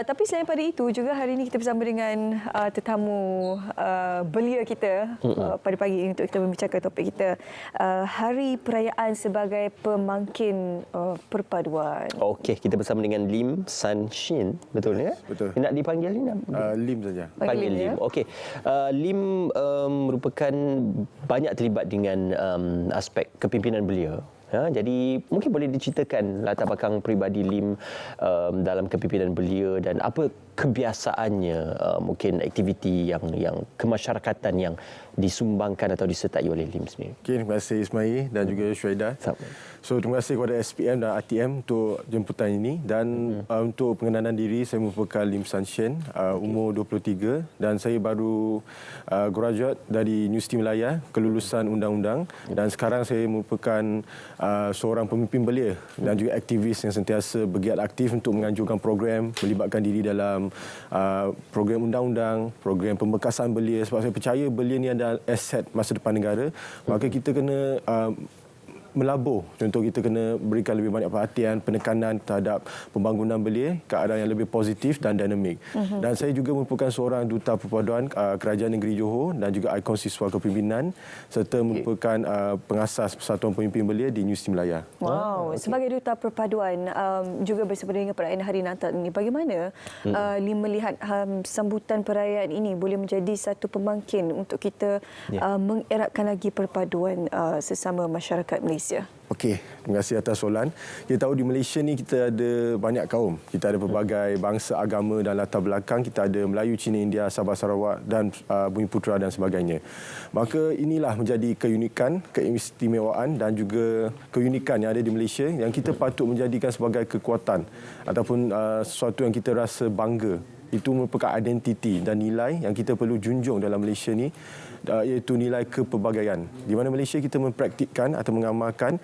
Tapi selain pada itu, juga hari ini kita bersama dengan tetamu belia kita pada pagi ini untuk kita membicarakan topik kita, Hari Perayaan sebagai Pemangkin Perpaduan. Okey, kita bersama dengan Lim San Shin, betul ya? Betul. Nak dipanggil Lim? Lim saja. Panggil Lim. Okey. Lim merupakan banyak terlibat dengan aspek kepimpinan belia. Ya, jadi mungkin boleh diceritakan latar belakang peribadi Lim dalam kepimpinan belia dan apa kebiasaannya, mungkin aktiviti yang kemasyarakatan yang disumbangkan atau disertai oleh Lim sendiri. Okay, terima kasih Ismail dan juga Syuaida. So, terima kasih kepada SPM dan RTM untuk jemputan ini dan untuk pengenalan diri, saya merupakan Lim San Shin, umur 23 dan saya baru graduate dari Universiti Melaya, kelulusan undang-undang dan sekarang saya merupakan seorang pemimpin belia dan juga aktivis yang sentiasa bergiat aktif untuk menganjurkan program, melibatkan diri dalam program undang-undang, program pembekasan belia sebab saya percaya belia ni adalah aset masa depan negara. Maka kita kena melabur. Contoh, kita kena berikan lebih banyak perhatian, penekanan terhadap pembangunan belia, keadaan yang lebih positif dan dinamik. Dan saya juga merupakan seorang duta perpaduan Kerajaan Negeri Johor dan juga ikon siswa kepimpinan serta merupakan pengasas Persatuan Pemimpin Belia di Universiti Melaya. Wow, sebagai duta perpaduan juga bersama dengan perayaan Hari Natal ini, bagaimana Lim melihat sambutan perayaan ini boleh menjadi satu pemangkin untuk kita mengeratkan lagi perpaduan sesama masyarakat Malaysia? Okey, terima kasih atas soalan. Kita tahu di Malaysia ni kita ada banyak kaum. Kita ada pelbagai bangsa, agama dan latar belakang. Kita ada Melayu, Cina, India, Sabah, Sarawak dan Bumiputera dan sebagainya. Maka inilah menjadi keunikan, keistimewaan dan juga keunikan yang ada di Malaysia yang kita patut menjadikan sebagai kekuatan ataupun sesuatu yang kita rasa bangga. Itu merupakan identiti dan nilai yang kita perlu junjung dalam Malaysia ni, iaitu nilai kepelbagaian. Di mana Malaysia kita mempraktikkan atau mengamalkan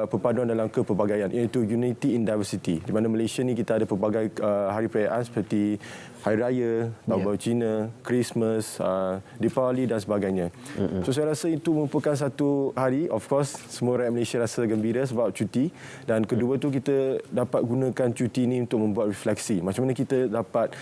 perpaduan dalam kepelbagaian, iaitu unity in diversity. Di mana Malaysia ni kita ada pelbagai hari perayaan seperti Hari Raya, Tahun Baru Cina, Christmas, Deepavali dan sebagainya. So saya rasa itu merupakan satu hari, of course semua rakyat Malaysia rasa gembira sebab cuti, dan kedua tu kita dapat gunakan cuti ini untuk membuat refleksi. Macam mana kita dapat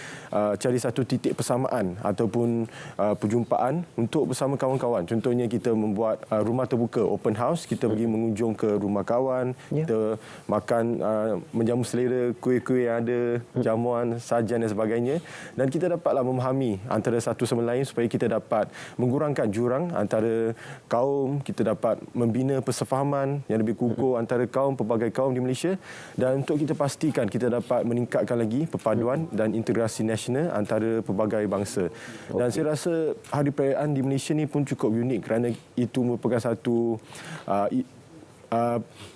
cari satu titik persamaan ataupun perjumpaan untuk bersama kawan-kawan. Contohnya kita membuat rumah terbuka, open house, kita pergi mengunjung ke rumah kawan, kita makan, menjamu selera kuih-kuih yang ada, jamuan, sajian dan sebagainya. Dan kita dapatlah memahami antara satu sama lain supaya kita dapat mengurangkan jurang antara kaum, kita dapat membina persefahaman yang lebih kukuh antara kaum, pelbagai kaum di Malaysia, dan untuk kita pastikan kita dapat meningkatkan lagi perpaduan dan integrasi nasional antara pelbagai bangsa. Dan saya rasa hari perayaan di Malaysia ni pun cukup unik kerana itu merupakan satu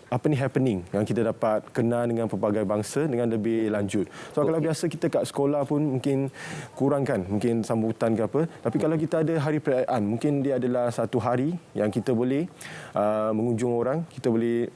happening yang kita dapat kenal dengan pelbagai bangsa dengan lebih lanjut. So kalau biasa kita kat sekolah pun mungkin kurang kan, mungkin sambutan ke apa. Tapi kalau kita ada hari perayaan, mungkin dia adalah satu hari yang kita boleh mengunjung orang, kita boleh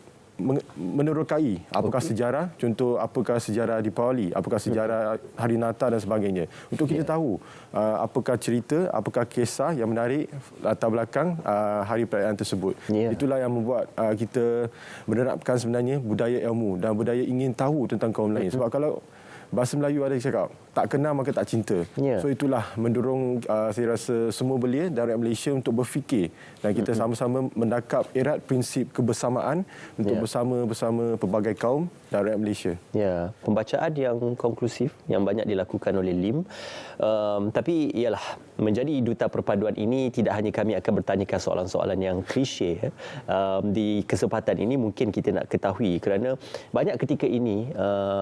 menerokai apakah sejarah, contoh apakah sejarah Deepavali, apakah sejarah Hari Natal dan sebagainya. Untuk kita tahu apakah cerita, apakah kisah yang menarik latar belakang hari perayaan tersebut. Itulah yang membuat kita menerapkan sebenarnya budaya ilmu dan budaya ingin tahu tentang kaum lain. Sebab kalau bahasa Melayu ada cakap, tak kenal maka tak cinta. So itulah mendorong saya rasa semua belia dan rakyat Malaysia untuk berfikir dan kita sama-sama mendakap erat prinsip kebersamaan untuk bersama pelbagai kaum dan rakyat Malaysia. Ya, pembacaan yang konklusif yang banyak dilakukan oleh Lim. Tapi ialah menjadi duta perpaduan ini tidak hanya kami akan bertanyakan soalan-soalan yang klise. Di kesempatan ini mungkin kita nak ketahui kerana banyak ketika ini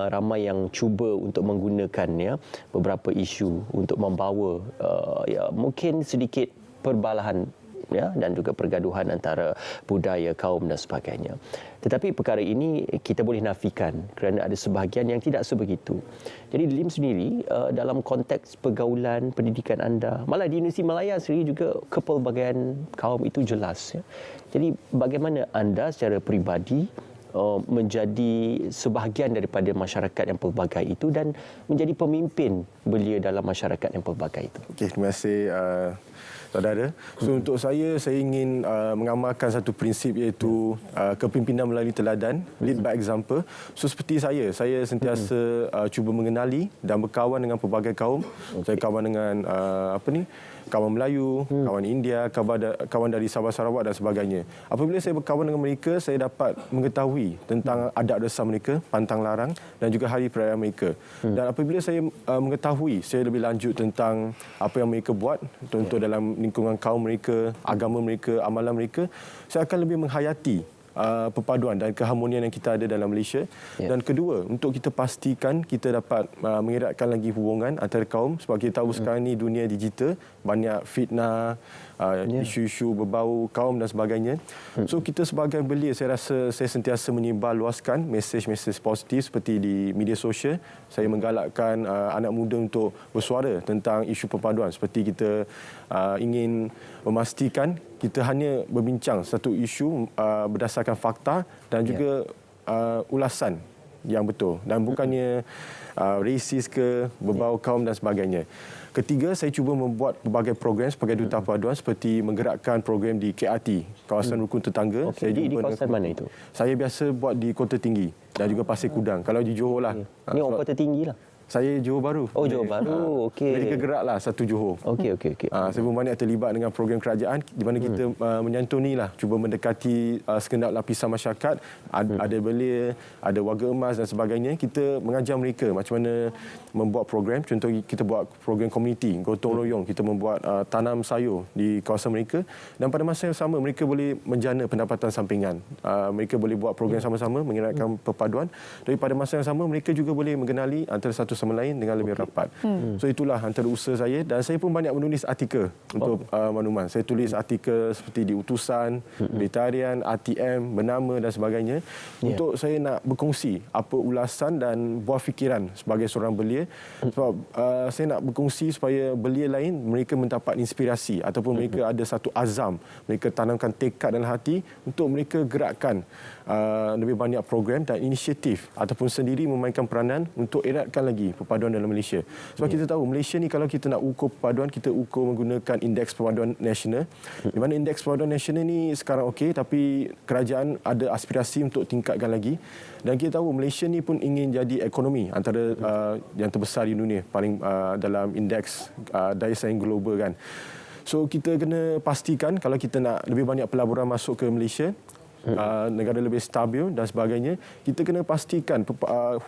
ramai yang cuba untuk menggunakan beberapa isu untuk membawa mungkin sedikit perbalahan dan juga pergaduhan antara budaya, kaum dan sebagainya. Tetapi perkara ini kita boleh nafikan kerana ada sebahagian yang tidak sebegitu. Jadi Lim sendiri dalam konteks pergaulan, pendidikan anda, malah di Universiti Melaya sendiri juga kepelbagaian kaum itu jelas. Jadi bagaimana anda secara peribadi menjadi sebahagian daripada masyarakat yang pelbagai itu dan menjadi pemimpin belia dalam masyarakat yang pelbagai itu? Okey, terima kasih saudara. So untuk saya ingin mengamalkan satu prinsip iaitu kepimpinan melalui teladan, lead by example. So seperti saya sentiasa cuba mengenali dan berkawan dengan pelbagai kaum. Saya kawan dengan kawan Melayu, kawan India, kawan dari Sabah Sarawak dan sebagainya. Apabila saya berkawan dengan mereka, saya dapat mengetahui tentang adat resam mereka, pantang larang dan juga hari perayaan mereka. Dan apabila saya mengetahui saya lebih lanjut tentang apa yang mereka buat, contoh dalam lingkungan kaum mereka, agama mereka, amalan mereka, saya akan lebih menghayati perpaduan dan keharmonian yang kita ada dalam Malaysia. Dan kedua, untuk kita pastikan kita dapat mengeratkan lagi hubungan antara kaum, sebab kita tahu sekarang ni dunia digital, banyak fitnah, isu-isu berbau kaum dan sebagainya. So kita sebagai belia, saya rasa saya sentiasa menyebar luaskan mesej-mesej positif seperti di media sosial. Saya menggalakkan anak muda untuk bersuara tentang isu perpaduan, seperti kita ingin memastikan kita hanya berbincang satu isu berdasarkan fakta dan juga ulasan yang betul dan bukannya rasis ke berbau kaum dan sebagainya. Ketiga, saya cuba membuat pelbagai program sebagai duta perpaduan seperti menggerakkan program di KRT, kawasan rukun tetangga. Saya di kawasan mana itu? Saya biasa buat di Kota Tinggi dan juga Pasir Kudang. Kalau di Johor lah. Ini orang Kota Tinggi lah. Saya Johor Bahru. Oh, Johor Bahru. Okey. Jadi geraklah satu Johor. Okey. Saya pun banyak terlibat dengan program kerajaan di mana kita menyantunilah, cuba mendekati segenap lapisan masyarakat, ada belia, ada warga emas dan sebagainya. Kita mengajar mereka macam mana membuat program. Contoh kita buat program komuniti, gotong royong, kita membuat tanam sayur di kawasan mereka dan pada masa yang sama mereka boleh menjana pendapatan sampingan. Mereka boleh buat program sama-sama mengeratkan perpaduan. Tapi pada masa yang sama mereka juga boleh mengenali antara satu sama lain dengan lebih rapat. So itulah antara usaha saya dan saya pun banyak menulis artikel untuk makluman. Saya tulis artikel seperti di Utusan, Vegetarian, RTM, Bernama dan sebagainya untuk saya nak berkongsi apa ulasan dan buah fikiran sebagai seorang belia. Sebab saya nak berkongsi supaya belia lain mereka mendapat inspirasi ataupun mereka ada satu azam, mereka tanamkan tekad dalam hati untuk mereka gerakkan lebih banyak program dan inisiatif ataupun sendiri memainkan peranan untuk eratkan lagi perpaduan dalam Malaysia. Sebab kita tahu Malaysia ni kalau kita nak ukur perpaduan, kita ukur menggunakan indeks perpaduan nasional. Di mana indeks perpaduan nasional ni sekarang okey, tapi kerajaan ada aspirasi untuk tingkatkan lagi. Dan kita tahu Malaysia ni pun ingin jadi ekonomi antara yang terbesar di dunia, paling dalam indeks daya saing global kan. So kita kena pastikan kalau kita nak lebih banyak pelaburan masuk ke Malaysia, negara lebih stabil dan sebagainya, kita kena pastikan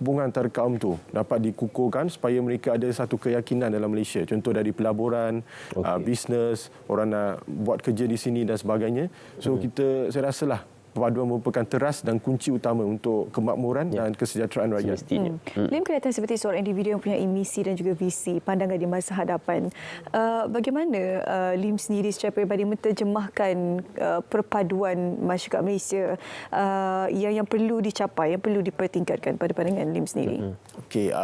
hubungan antara kaum tu dapat dikukuhkan supaya mereka ada satu keyakinan dalam Malaysia. Contoh dari pelaburan, bisnes, orang nak buat kerja di sini dan sebagainya. So saya rasalah perpaduan merupakan teras dan kunci utama untuk kemakmuran dan kesejahteraan rakyat. Lim kelihatan seperti seorang individu yang punya misi dan juga visi, pandangan di masa hadapan. Bagaimana Lim sendiri secara peribadi menterjemahkan perpaduan masyarakat Malaysia yang perlu dicapai, yang perlu dipertingkatkan pada pandangan Lim sendiri? Okey,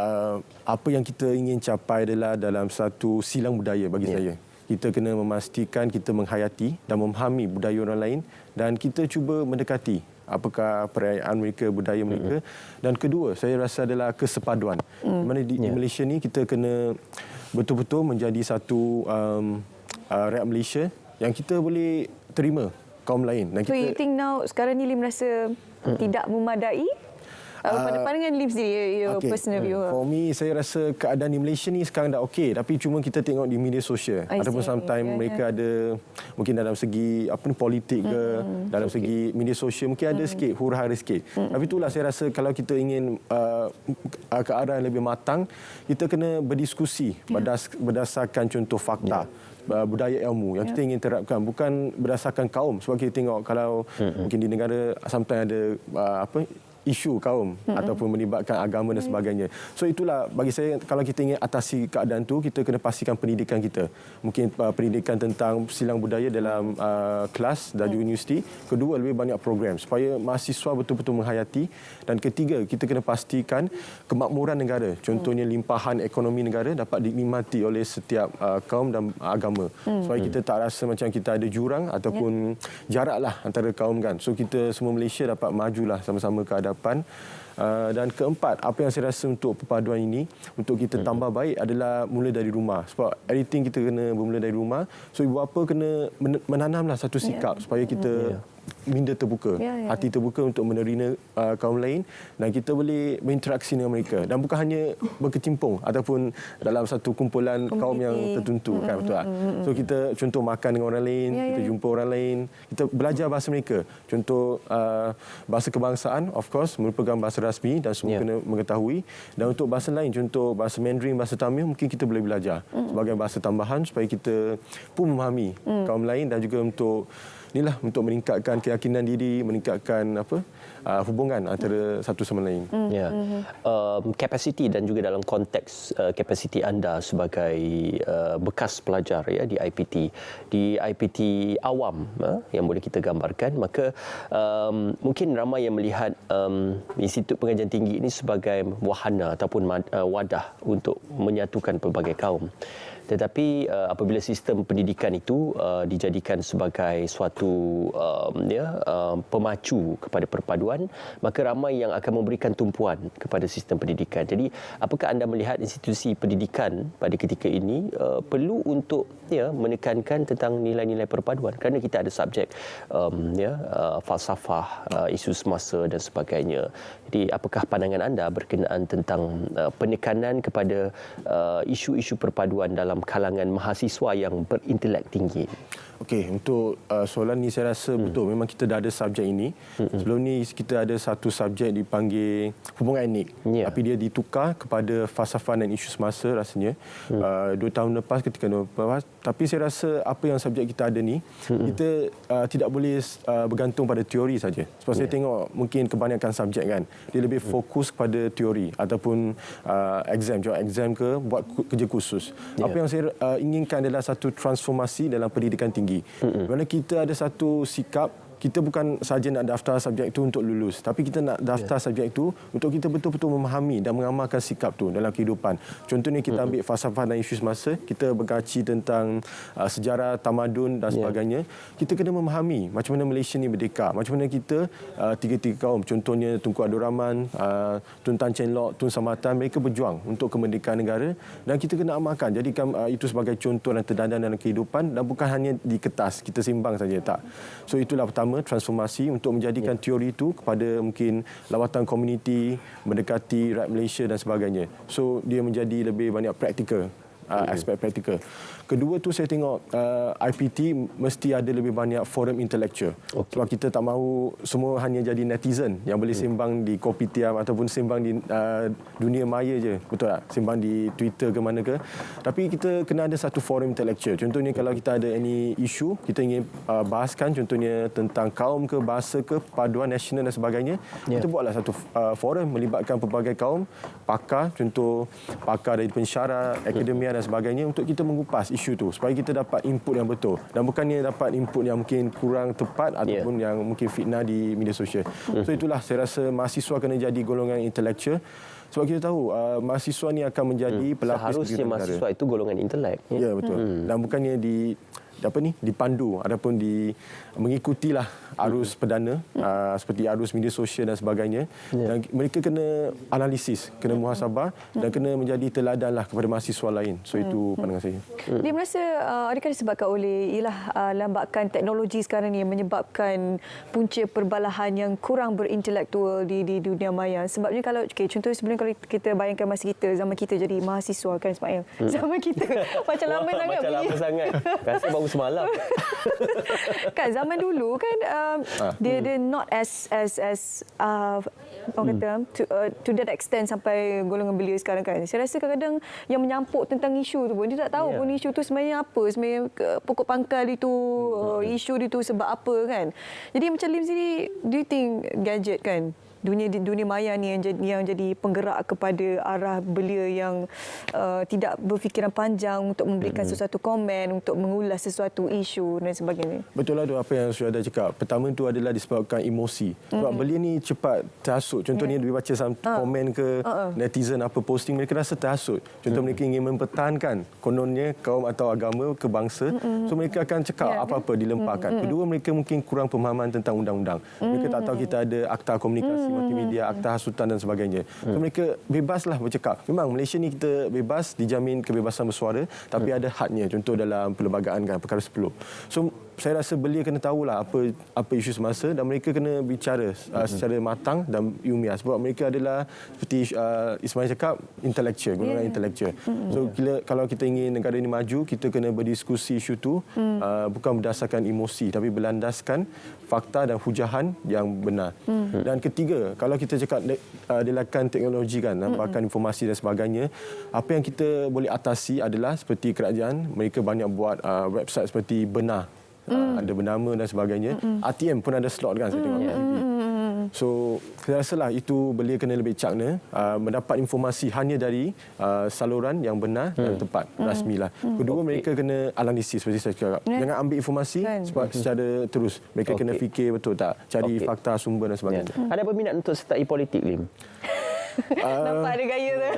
apa yang kita ingin capai adalah dalam satu silang budaya bagi saya. Kita kena memastikan kita menghayati dan memahami budaya orang lain dan kita cuba mendekati apakah perayaan mereka, budaya mereka. Dan kedua, saya rasa adalah kesepaduan. Di mana di Malaysia ni kita kena betul-betul menjadi satu rakyat Malaysia yang kita boleh terima kaum lain. Dan So you think now sekarang ni Lim rasa tidak memadai? Pada pandangan Lim sendiri, your personal view. For me, saya rasa keadaan di Malaysia ni sekarang dah okey, tapi cuma kita tengok di media sosial ataupun sometimes mereka ada mungkin dalam segi politik ke, dalam segi media sosial mungkin ada sikit huru-hara sikit. Tapi itulah saya rasa kalau kita ingin ke arah yang lebih matang, kita kena berdiskusi berdasarkan contoh fakta. Budaya ilmu yang kita ingin terapkan, bukan berdasarkan kaum. Sebab kita tengok kalau mungkin di negara sometimes ada isu kaum ataupun melibatkan agama dan sebagainya. So itulah bagi saya, kalau kita ingin atasi keadaan tu, kita kena pastikan pendidikan kita. Mungkin pendidikan tentang silang budaya dalam kelas dan universiti. Kedua, lebih banyak program supaya mahasiswa betul-betul menghayati. Dan ketiga, kita kena pastikan kemakmuran negara. Contohnya limpahan ekonomi negara dapat dinikmati oleh setiap kaum dan agama. Supaya kita tak rasa macam kita ada jurang ataupun jaraklah antara kaum kan. So kita semua Malaysia dapat majulah sama-sama ke hadapan. Dan keempat, apa yang saya rasa untuk perpaduan ini, untuk kita tambah baik adalah mula dari rumah. Sebab everything kita kena bermula dari rumah. So ibu bapa kena menanamlah satu sikap supaya kita minda terbuka, hati terbuka untuk menerima kaum lain dan kita boleh berinteraksi dengan mereka dan bukan hanya berkecimpung ataupun dalam satu kumpulan kaum yang tertentu kan, betul tak? So kita contoh makan dengan orang lain, kita jumpa orang lain, kita belajar bahasa mereka. Contoh bahasa kebangsaan of course merupakan bahasa rasmi dan semua kena mengetahui, dan untuk bahasa lain contoh bahasa Mandarin, bahasa Tamil mungkin kita boleh belajar sebagai bahasa tambahan supaya kita pun memahami kaum lain dan juga untuk untuk meningkatkan keyakinan diri, meningkatkan hubungan antara satu sama lain. Kapasiti dan juga dalam konteks kapasiti anda sebagai bekas pelajar di IPT. Di IPT awam yang boleh kita gambarkan, maka mungkin ramai yang melihat Institut Pengajian Tinggi ini sebagai wahana ataupun wadah untuk menyatukan pelbagai kaum. Tetapi apabila sistem pendidikan itu dijadikan sebagai suatu pemacu kepada perpaduan, maka ramai yang akan memberikan tumpuan kepada sistem pendidikan. Jadi, apakah anda melihat institusi pendidikan pada ketika ini perlu untuk menekankan tentang nilai-nilai perpaduan? Kerana kita ada subjek falsafah, isu semasa dan sebagainya. Jadi, apakah pandangan anda berkenaan tentang penekanan kepada isu-isu perpaduan dalam kalangan mahasiswa yang berintelek tinggi? Okey, untuk soalan ni saya rasa betul. Memang kita dah ada subjek ini. Sebelum ni kita ada satu subjek dipanggil hubungan etnik. Tapi dia ditukar kepada falsafah dan isu semasa rasanya. 2 tahun lepas ketika tapi saya rasa apa yang subjek kita ada ni, kita tidak boleh bergantung pada teori saja. Sebab saya tengok mungkin kebanyakan subjek kan, dia lebih fokus kepada teori ataupun jawab exam ke, buat kerja khusus. Apa yang saya inginkan adalah satu transformasi dalam pendidikan tinggi. Kerana kita ada satu sikap, kita bukan saja nak daftar subjek itu untuk lulus, tapi kita nak daftar subjek itu untuk kita betul-betul memahami dan mengamalkan sikap tu dalam kehidupan. Contohnya kita ambil falsafah dan isu semasa, kita berkaji tentang sejarah tamadun dan sebagainya. Kita kena memahami macam mana Malaysia ni merdeka, macam mana kita tiga-tiga kaum, contohnya Tunku Abdul Rahman, Tun Tan Cheng Lock, Tun Samatan, mereka berjuang untuk kemerdekaan negara dan kita kena amalkan. Jadikan itu sebagai contoh dan terdandan dalam kehidupan dan bukan hanya di kertas, kita simbang saja, tak. So itulah pertama, transformasi untuk menjadikan teori itu kepada mungkin lawatan komuniti, mendekati rakyat Malaysia dan sebagainya. So dia menjadi lebih banyak praktikal, aspek praktikal. Kedua tu saya tengok IPT mesti ada lebih banyak forum intellectual. Sebab kita tak mahu semua hanya jadi netizen yang boleh sembang di kopitiam ataupun sembang di dunia maya je. Betul tak? Sembang di Twitter ke mana ke. Tapi kita kena ada satu forum intellectual. Contohnya kalau kita ada any isu, kita ingin bahaskan contohnya tentang kaum ke, bahasa ke, perpaduan nasional dan sebagainya. Kita buatlah satu forum melibatkan pelbagai kaum, pakar, contoh pakar dari pensyarah, akademia dan sebagainya untuk kita mengupas isu tu supaya kita dapat input yang betul dan bukannya dapat input yang mungkin kurang tepat ataupun yang mungkin fitnah di media sosial. So itulah saya rasa mahasiswa kena jadi golongan intellectual sebab kita tahu mahasiswa ni akan menjadi pelapis seharusnya mahasiswa itu golongan intelek. Ya, betul. Dan bukannya dipandu ataupun mengikutilah arus perdana seperti arus media sosial dan sebagainya. Dan mereka kena analisis, kena muhasabah dan kena menjadi teladanlah kepada mahasiswa lain. So itu pandangan saya. Dia merasa adakah disebabkan oleh lambakan teknologi sekarang ni yang menyebabkan punca perbalahan yang kurang berintelektual di dunia maya. Sebabnya kalau contoh sebelum kalau kita bayangkan masa kita, zaman kita jadi mahasiswa kan Ismail. Zaman kita macam lama sangat. Macam lama sangat. Rasa baru semalam. Kan zaman dulu kan dia not as orang kata to that extent sampai golongan belia sekarang kan. Saya rasa kadang-kadang yang menyampuk tentang isu tu pun dia tak tahu pun isu tu sebenarnya apa, sebenarnya pokok pangkal itu, isu itu sebab apa kan. Jadi macam Lim sendiri, do you think gadget kan dunia maya ni yang jadi penggerak kepada arah belia yang tidak berfikiran panjang untuk memberikan sesuatu komen, untuk mengulas sesuatu isu dan sebagainya. Betul lah tu apa yang Syuhada cakap. Pertama tu adalah disebabkan emosi. Sebab belia ni cepat terhasut. Contohnya dia baca komen ke netizen apa posting, mereka rasa terhasut. Contoh mereka ingin mempertahankan kononnya kaum atau agama ke bangsa. So mereka akan cakap apa-apa dilemparkan. Kedua, mereka mungkin kurang pemahaman tentang undang-undang. Mereka tak tahu kita ada akta komunikasi multimedia, akta hasutan dan sebagainya. So mereka bebaslah bercakap. Memang Malaysia ni kita bebas, dijamin kebebasan bersuara, tapi ada hadnya. Contoh dalam perlembagaan kan, perkara 10. So saya rasa belia kena tahulah apa isu semasa dan mereka kena bicara secara matang dan ilmiah sebab mereka adalah seperti Ismail cakap intellectual, golongan intellectual. So kalau kita ingin negara ini maju, kita kena berdiskusi isu tu bukan berdasarkan emosi tapi berlandaskan fakta dan hujahan yang benar. Dan ketiga, kalau kita cakap delakan teknologi kan, nampakkan informasi dan sebagainya, apa yang kita boleh atasi adalah seperti kerajaan, mereka banyak buat website seperti Benar. Ada bernama dan sebagainya. RTM pun ada slot kan, saya tengok TV. So saya rasalah itu belia kena lebih cakna, mendapat informasi hanya dari saluran yang benar dan tepat, rasmilah. Kedua, mereka kena analisis seperti saya cakap. Jangan ambil informasi secara terus. Mereka kena fikir betul tak, cari fakta, sumber dan sebagainya. Ada berminat untuk sertai politik, Lim? Nampak ada gaya tu.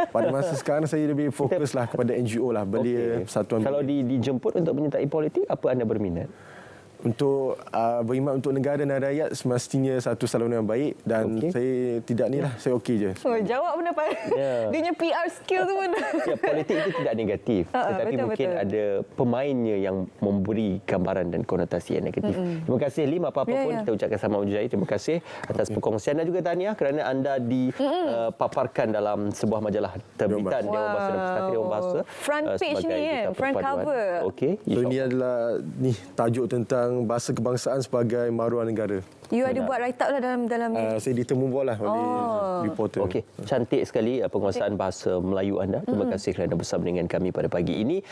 Pada masa sekarang saya lebih fokuslah kepada NGO lah, belia, persatuan. Kalau dijemput untuk menyertai politik, apa anda berminat? Untuk berkhidmat untuk negara dan rakyat semestinya satu saluran yang baik dan saya tidak ni lah, saya okey je. Jawab pun dapat. Dia punya PR skill tu pun. Ya, politik itu tidak negatif, tetapi mungkin ada pemainnya yang memberi gambaran dan konotasi yang negatif. Terima kasih Lim, apa-apa pun kita ucapkan selamat berjaya. Terima kasih atas perkongsian dan juga tahniah kerana anda dipaparkan dalam sebuah majalah terbitan Dewan Bahasa dan Pustaka Dewan Bahasa. Front page ni kan, front cover. Okey. So ini adalah tajuk tentang bahasa kebangsaan sebagai maruah negara. You ada buat write up lah dalam saya ditemu buat lah oleh reporter. Okey, cantik sekali penguasaan bahasa Melayu anda. Terima kasih kerana bersama dengan kami pada pagi ini.